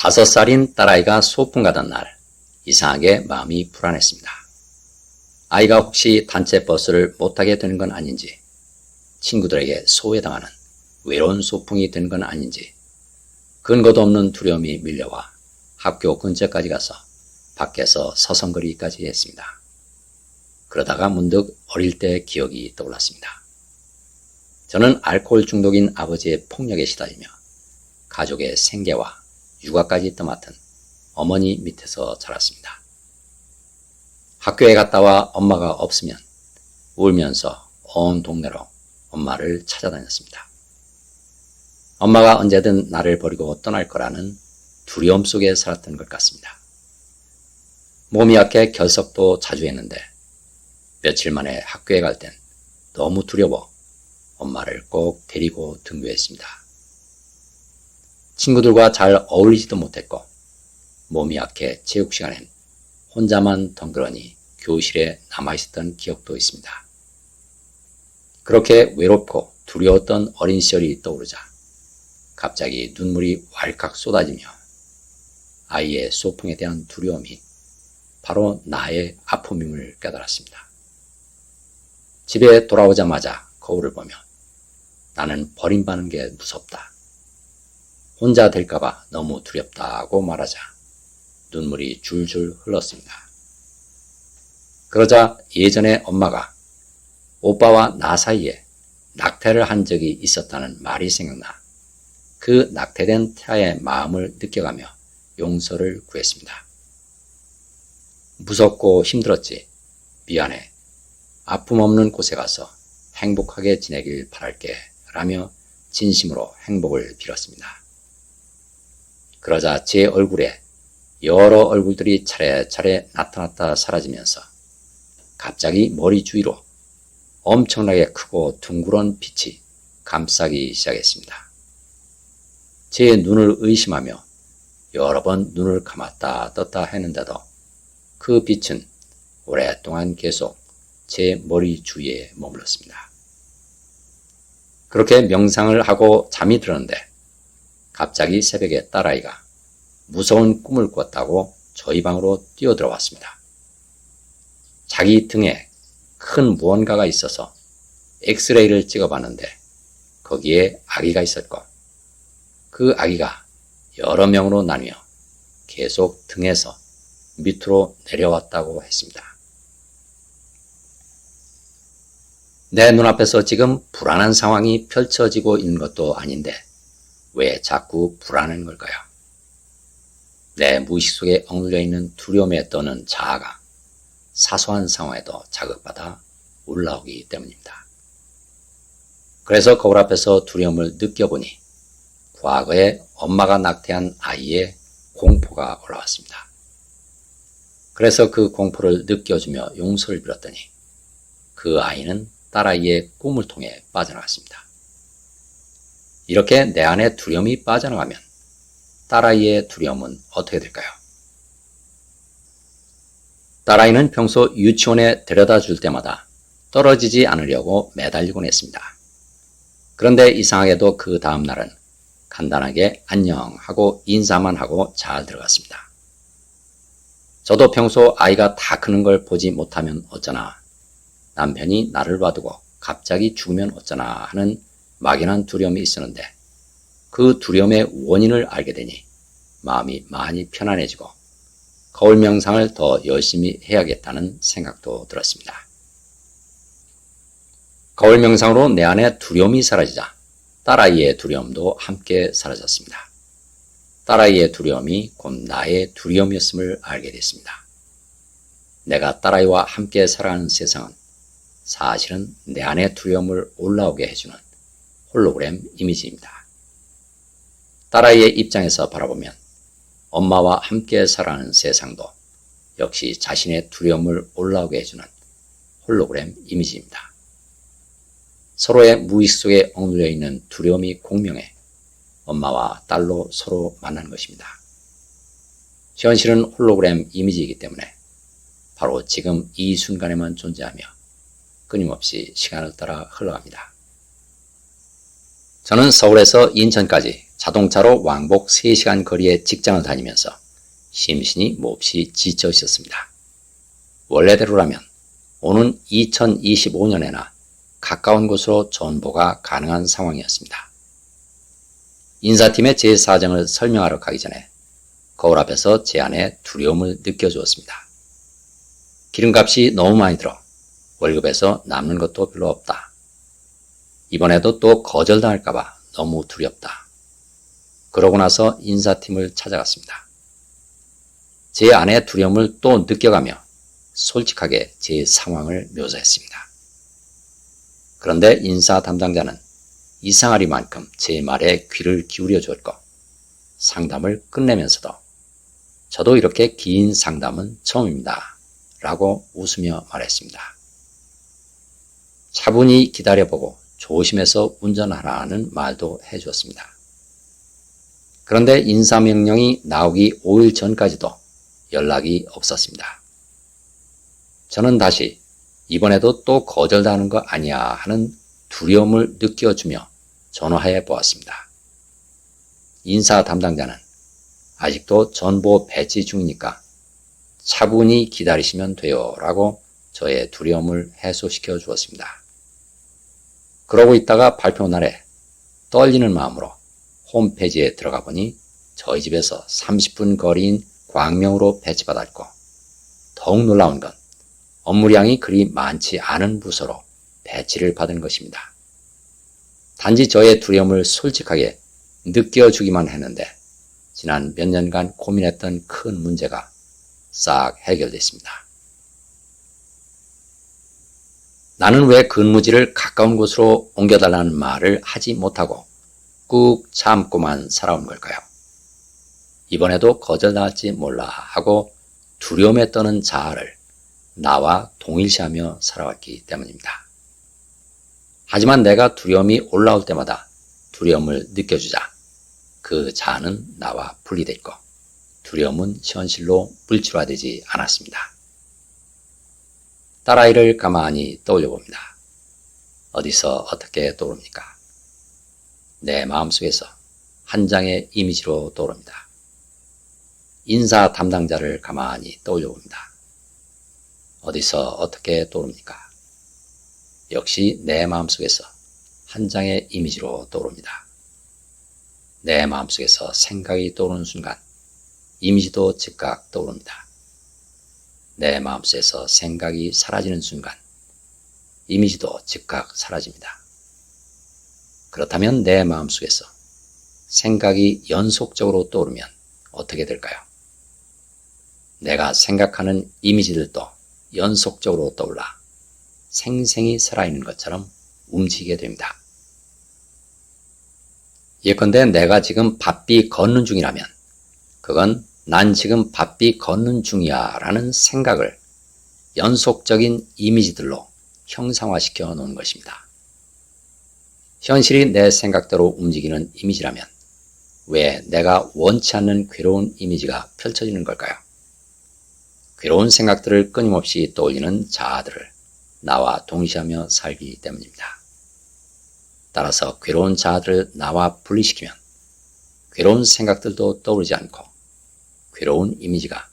5살인 딸아이가 소풍 가던 날 이상하게 마음이 불안했습니다. 아이가 혹시 단체 버스를 못 타게 되는 건 아닌지, 친구들에게 소외당하는 외로운 소풍이 되는 건 아닌지, 근거도 없는 두려움이 밀려와 학교 근처까지 가서 밖에서 서성거리까지 했습니다. 그러다가 문득 어릴 때 기억이 떠올랐습니다. 저는 알코올 중독인 아버지의 폭력에 시달리며 가족의 생계와 육아까지 떠맡은 어머니 밑에서 자랐습니다. 학교에 갔다 와 엄마가 없으면 울면서 온 동네로 엄마를 찾아다녔습니다. 엄마가 언제든 나를 버리고 떠날 거라는 두려움 속에 살았던 것 같습니다. 몸이 약해 결석도 자주 했는데 며칠 만에 학교에 갈 땐 너무 두려워 엄마를 꼭 데리고 등교했습니다. 친구들과 잘 어울리지도 못했고 몸이 약해 체육 시간엔 혼자만 덩그러니 교실에 남아있었던 기억도 있습니다. 그렇게 외롭고 두려웠던 어린 시절이 떠오르자 갑자기 눈물이 왈칵 쏟아지며 아이의 소풍에 대한 두려움이 바로 나의 아픔임을 깨달았습니다. 집에 돌아오자마자 거울을 보며 나는 버림받는 게 무섭다. 혼자 될까봐 너무 두렵다고 말하자 눈물이 줄줄 흘렀습니다. 그러자 예전에 엄마가 오빠와 나 사이에 낙태를 한 적이 있었다는 말이 생각나 그 낙태된 태아의 마음을 느껴가며 용서를 구했습니다. 무섭고 힘들었지. 미안해. 아픔 없는 곳에 가서 행복하게 지내길 바랄게 라며 진심으로 행복을 빌었습니다. 그러자 제 얼굴에 여러 얼굴들이 차례차례 나타났다 사라지면서 갑자기 머리 주위로 엄청나게 크고 둥그런 빛이 감싸기 시작했습니다. 제 눈을 의심하며 여러 번 눈을 감았다 떴다 했는데도 그 빛은 오랫동안 계속 제 머리 주위에 머물렀습니다. 그렇게 명상을 하고 잠이 들었는데 갑자기 새벽에 딸아이가 무서운 꿈을 꿨다고 저희 방으로 뛰어들어왔습니다. 자기 등에 큰 무언가가 있어서 엑스레이를 찍어봤는데 거기에 아기가 있었고 그 아기가 여러 명으로 나뉘어 계속 등에서 밑으로 내려왔다고 했습니다. 내 눈앞에서 지금 불안한 상황이 펼쳐지고 있는 것도 아닌데 왜 자꾸 불안한 걸까요? 내 무의식 속에 억눌려 있는 두려움에 떠는 자아가 사소한 상황에도 자극받아 올라오기 때문입니다. 그래서 거울 앞에서 두려움을 느껴보니 과거에 엄마가 낙태한 아이의 공포가 올라왔습니다. 그래서 그 공포를 느껴주며 용서를 빌었더니 그 아이는 딸아이의 꿈을 통해 빠져나갔습니다. 이렇게 내 안에 두려움이 빠져나가면 딸아이의 두려움은 어떻게 될까요? 딸아이는 평소 유치원에 데려다 줄 때마다 떨어지지 않으려고 매달리곤 했습니다. 그런데 이상하게도 그 다음 날은 간단하게 안녕 하고 인사만 하고 잘 들어갔습니다. 저도 평소 아이가 다 크는 걸 보지 못하면 어쩌나, 남편이 나를 놔두고 갑자기 죽으면 어쩌나 하는 막연한 두려움이 있었는데 그 두려움의 원인을 알게 되니 마음이 많이 편안해지고 거울 명상을 더 열심히 해야겠다는 생각도 들었습니다. 거울 명상으로 내 안에 두려움이 사라지자 딸아이의 두려움도 함께 사라졌습니다. 딸아이의 두려움이 곧 나의 두려움이었음을 알게 됐습니다. 내가 딸아이와 함께 살아가는 세상은 사실은 내 안의 두려움을 올라오게 해주는 홀로그램 이미지입니다. 딸아이의 입장에서 바라보면 엄마와 함께 살아가는 세상도 역시 자신의 두려움을 올라오게 해주는 홀로그램 이미지입니다. 서로의 무의식 속에 억눌려 있는 두려움이 공명해 엄마와 딸로 서로 만난 것입니다. 현실은 홀로그램 이미지이기 때문에 바로 지금 이 순간에만 존재하며 끊임없이 시간을 따라 흘러갑니다. 저는 서울에서 인천까지 자동차로 왕복 3시간 거리의 직장을 다니면서 심신이 몹시 지쳐 있었습니다. 원래대로라면 오는 2025년에나 가까운 곳으로 전보가 가능한 상황이었습니다. 인사팀에 제 사정을 설명하러 가기 전에 거울 앞에서 제 안에 두려움을 느껴주었습니다. 기름값이 너무 많이 들어 월급에서 남는 것도 별로 없다. 이번에도 또 거절당할까봐 너무 두렵다. 그러고 나서 인사팀을 찾아갔습니다. 제 안의 두려움을 또 느껴가며 솔직하게 제 상황을 묘사했습니다. 그런데 인사 담당자는 이상하리만큼 제 말에 귀를 기울여 주었고 상담을 끝내면서도 저도 이렇게 긴 상담은 처음입니다. 라고 웃으며 말했습니다. 차분히 기다려보고 조심해서 운전하라는 말도 해주었습니다. 그런데 인사명령이 나오기 5일 전까지도 연락이 없었습니다. 저는 다시 이번에도 또 거절당하는 거 아니야 하는 두려움을 느껴주며 전화해 보았습니다. 인사 담당자는 아직도 전보 배치 중이니까 차분히 기다리시면 돼요 라고 저의 두려움을 해소시켜 주었습니다. 그러고 있다가 발표 날에 떨리는 마음으로 홈페이지에 들어가 보니 저희 집에서 30분 거리인 광명으로 배치받았고 더욱 놀라운 건 업무량이 그리 많지 않은 부서로 배치를 받은 것입니다. 단지 저의 두려움을 솔직하게 느껴주기만 했는데 지난 몇 년간 고민했던 큰 문제가 싹 해결됐습니다. 나는 왜 근무지를 가까운 곳으로 옮겨달라는 말을 하지 못하고 꾹 참고만 살아온 걸까요? 이번에도 거절당할지 몰라 하고 두려움에 떠는 자아를 나와 동일시하며 살아왔기 때문입니다. 하지만 내가 두려움이 올라올 때마다 두려움을 느껴주자 그 자아는 나와 분리됐고 두려움은 현실로 물질화되지 않았습니다. 딸아이를 가만히 떠올려 봅니다. 어디서 어떻게 떠오릅니까? 내 마음속에서 한 장의 이미지로 떠오릅니다. 인사 담당자를 가만히 떠올려 봅니다. 어디서 어떻게 떠오릅니까? 역시 내 마음속에서 한 장의 이미지로 떠오릅니다. 내 마음속에서 생각이 떠오르는 순간 이미지도 즉각 떠오릅니다. 내 마음속에서 생각이 사라지는 순간 이미지도 즉각 사라집니다. 그렇다면 내 마음속에서 생각이 연속적으로 떠오르면 어떻게 될까요? 내가 생각하는 이미지들도 연속적으로 떠올라 생생히 살아있는 것처럼 움직이게 됩니다. 예컨대 내가 지금 바삐 걷는 중이라면 그건 난 지금 바삐 걷는 중이야 라는 생각을 연속적인 이미지들로 형상화시켜 놓은 것입니다. 현실이 내 생각대로 움직이는 이미지라면 왜 내가 원치 않는 괴로운 이미지가 펼쳐지는 걸까요? 괴로운 생각들을 끊임없이 떠올리는 자아들을 나와 동시하며 살기 때문입니다. 따라서 괴로운 자아들을 나와 분리시키면 괴로운 생각들도 떠오르지 않고 괴로운 이미지가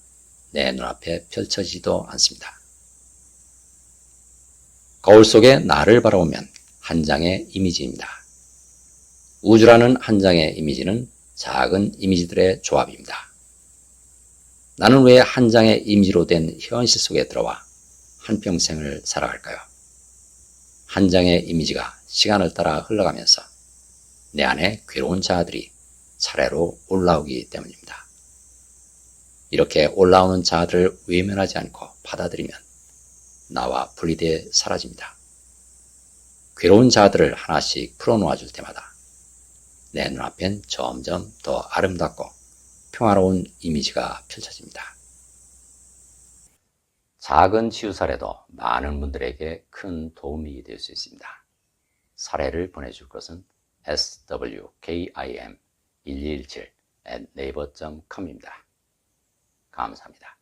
내 눈앞에 펼쳐지지도 않습니다. 거울 속에 나를 바라보면 한 장의 이미지입니다. 우주라는 한 장의 이미지는 작은 이미지들의 조합입니다. 나는 왜 한 장의 이미지로 된 현실 속에 들어와 한평생을 살아갈까요? 한 장의 이미지가 시간을 따라 흘러가면서 내 안에 괴로운 자아들이 차례로 올라오기 때문입니다. 이렇게 올라오는 자아들을 외면하지 않고 받아들이면 나와 분리돼 사라집니다. 괴로운 자아들을 하나씩 풀어놓아 줄 때마다 내 눈앞엔 점점 더 아름답고 평화로운 이미지가 펼쳐집니다. 작은 치유 사례도 많은 분들에게 큰 도움이 될 수 있습니다. 사례를 보내줄 것은 swkim1217@naver.com입니다. 감사합니다.